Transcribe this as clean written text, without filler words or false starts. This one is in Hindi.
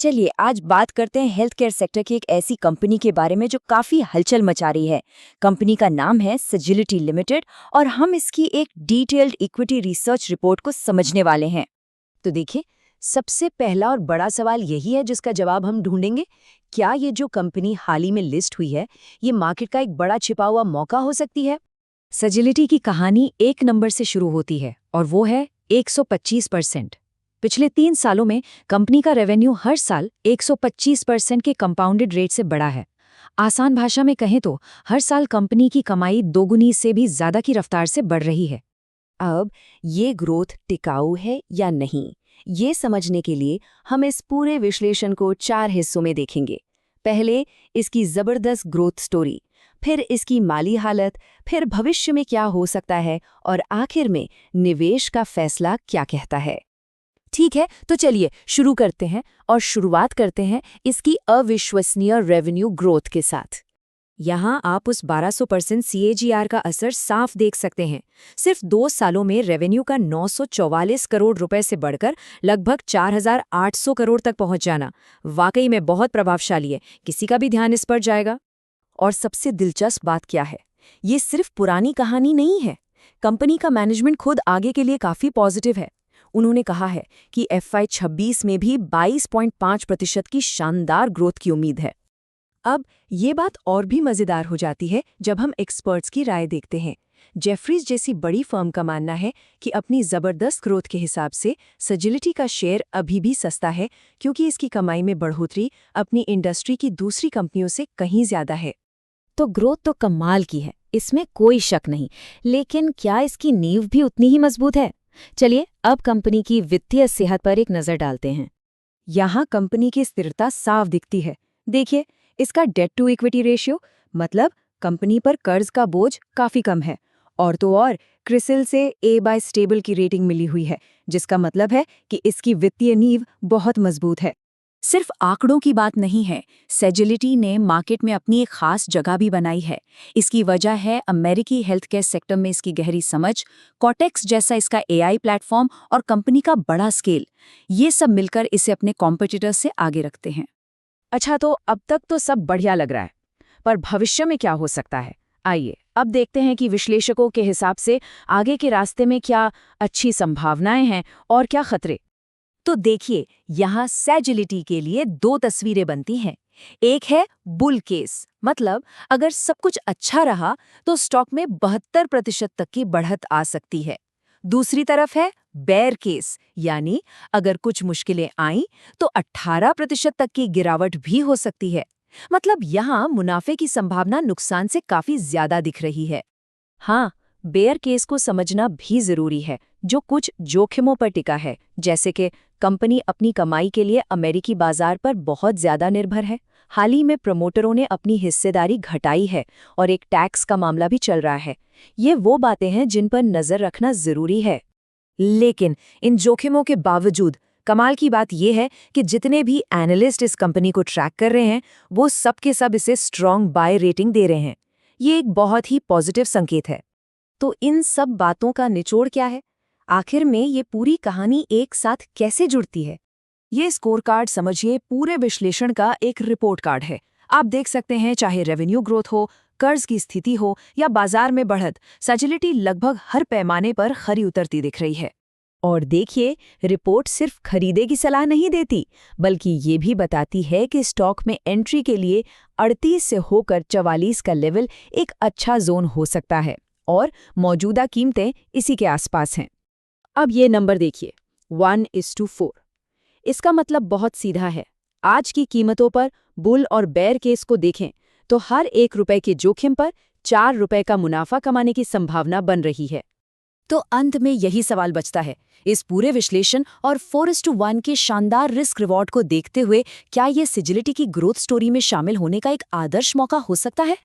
चलिए आज बात करते हैं हेल्थ केयर सेक्टर की एक ऐसी कंपनी के बारे में जो काफी हलचल मचा रही है। कंपनी का नाम है सजिलिटी लिमिटेड और हम इसकी एक डिटेल्ड इक्विटी रिसर्च रिपोर्ट को समझने वाले हैं। तो देखिए, सबसे पहला और बड़ा सवाल यही है जिसका जवाब हम ढूंढेंगे। क्या ये जो कंपनी हाल ही में लिस्ट हुई है, ये मार्केट का एक बड़ा छिपा हुआ मौका हो सकती है? सजिलिटी की कहानी एक नंबर से शुरू होती है और वो है 125%। पिछले 3 सालों में कंपनी का रेवेन्यू हर साल 125% के कंपाउंडेड रेट से बढ़ा है। आसान भाषा में कहें तो हर साल कंपनी की कमाई दोगुनी से भी ज्यादा की रफ्तार से बढ़ रही है। अब ये ग्रोथ टिकाऊ है या नहीं, ये समझने के लिए हम इस पूरे विश्लेषण को 4 हिस्सों में देखेंगे। पहले इसकी जबरदस्त ग्रोथ स्टोरी, फिर इसकी माली हालत, फिर भविष्य में क्या हो सकता है और आखिर में निवेश का फैसला क्या कहता है। ठीक है, तो चलिए शुरू करते हैं और शुरुआत करते हैं इसकी अविश्वसनीय रेवेन्यू ग्रोथ के साथ। यहाँ आप उस 1200% CAGR का असर साफ देख सकते हैं। सिर्फ 2 सालों में रेवेन्यू का 944 करोड़ रुपए से बढ़कर लगभग 4800 करोड़ तक पहुंच जाना वाकई में बहुत प्रभावशाली है। किसी का भी ध्यान इस पर जाएगा। और सबसे दिलचस्प बात क्या है, ये सिर्फ पुरानी कहानी नहीं है। कंपनी का मैनेजमेंट खुद आगे के लिए काफी पॉजिटिव है। उन्होंने कहा है कि FY26 में भी 22.5% की शानदार ग्रोथ की उम्मीद है। अब ये बात और भी मजेदार हो जाती है जब हम एक्सपर्ट्स की राय देखते हैं। जेफरीज जैसी बड़ी फर्म का मानना है कि अपनी जबरदस्त ग्रोथ के हिसाब से सजिलिटी का शेयर अभी भी सस्ता है, क्योंकि इसकी कमाई में बढ़ोतरी अपनी इंडस्ट्री की दूसरी कंपनियों से कहीं ज्यादा है। तो ग्रोथ तो कमाल की है, इसमें कोई शक नहीं, लेकिन क्या इसकी नींव भी उतनी ही मजबूत है? चलिए अब कंपनी की वित्तीय सेहत पर एक नजर डालते हैं। यहाँ कंपनी की स्थिरता साफ दिखती है। देखिए, इसका डेट टू इक्विटी रेशियो, मतलब कंपनी पर कर्ज का बोझ काफी कम है। और तो और क्रिसिल से A स्टेबल की रेटिंग मिली हुई है, जिसका मतलब है कि इसकी वित्तीय नींव बहुत मजबूत है। सिर्फ आंकड़ों की बात नहीं है, सेजिलिटी ने मार्केट में अपनी एक खास जगह भी बनाई है। इसकी वजह है अमेरिकी हेल्थ केयर सेक्टर में इसकी गहरी समझ, कॉटेक्स जैसा इसका AI प्लेटफॉर्म और कंपनी का बड़ा स्केल। ये सब मिलकर इसे अपने कॉम्पिटिटर्स से आगे रखते हैं। अच्छा, तो अब तक तो सब बढ़िया लग रहा है, पर भविष्य में क्या हो सकता है? आइए अब देखते हैं कि विश्लेषकों के हिसाब से आगे के रास्ते में क्या अच्छी संभावनाएं हैं और क्या खतरे। तो देखिए, यहाँ सेजिलिटी के लिए 2 तस्वीरें बनती हैं। एक है बुल केस, मतलब अगर सब कुछ अच्छा रहा तो स्टॉक में 72% तक की बढ़त आ सकती है। दूसरी तरफ है बेयर केस, यानी अगर कुछ मुश्किलें आईं तो 18% तक की गिरावट भी हो सकती है। मतलब यहाँ मुनाफे की संभावना नुकसान से काफी ज्यादा दिख रही है। हाँ, बेयर केस को समझना भी जरूरी है, जो कुछ जोखिमों पर टिका है, जैसे कि कंपनी अपनी कमाई के लिए अमेरिकी बाजार पर बहुत ज्यादा निर्भर है। हाल ही में प्रमोटरों ने अपनी हिस्सेदारी घटाई है और एक टैक्स का मामला भी चल रहा है। ये वो बातें हैं जिन पर नजर रखना जरूरी है। लेकिन इन जोखिमों के बावजूद कमाल की बात यह है कि जितने भी एनालिस्ट इस कंपनी को ट्रैक कर रहे हैं, वो सब के सब इसे स्ट्रॉन्ग बाय रेटिंग दे रहे हैं। ये एक बहुत ही पॉजिटिव संकेत है। तो इन सब बातों का निचोड़ क्या है? आखिर में ये पूरी कहानी एक साथ कैसे जुड़ती है? ये स्कोर कार्ड समझिए पूरे विश्लेषण का एक रिपोर्ट कार्ड है। आप देख सकते हैं, चाहे रेवेन्यू ग्रोथ हो, कर्ज की स्थिति हो या बाजार में बढ़त, सजिलिटी लगभग हर पैमाने पर खरी उतरती दिख रही है। और देखिए, रिपोर्ट सिर्फ खरीदे की सलाह नहीं देती, बल्कि ये भी बताती है कि स्टॉक में एंट्री के लिए 38 से होकर 44 का लेवल एक अच्छा जोन हो सकता है और मौजूदा कीमतें इसी के आसपास हैं। अब ये नंबर देखिए, 1:4। इसका मतलब बहुत सीधा है। आज की कीमतों पर बुल और बेयर केस को देखें तो हर 1 रुपए के जोखिम पर 4 रुपए का मुनाफा कमाने की संभावना बन रही है। तो अंत में यही सवाल बचता है, इस पूरे विश्लेषण और 4:1 के शानदार रिस्क रिवॉर्ड को देखते हुए क्या ये सजिलिटी की ग्रोथ स्टोरी में शामिल होने का एक आदर्श मौका हो सकता है?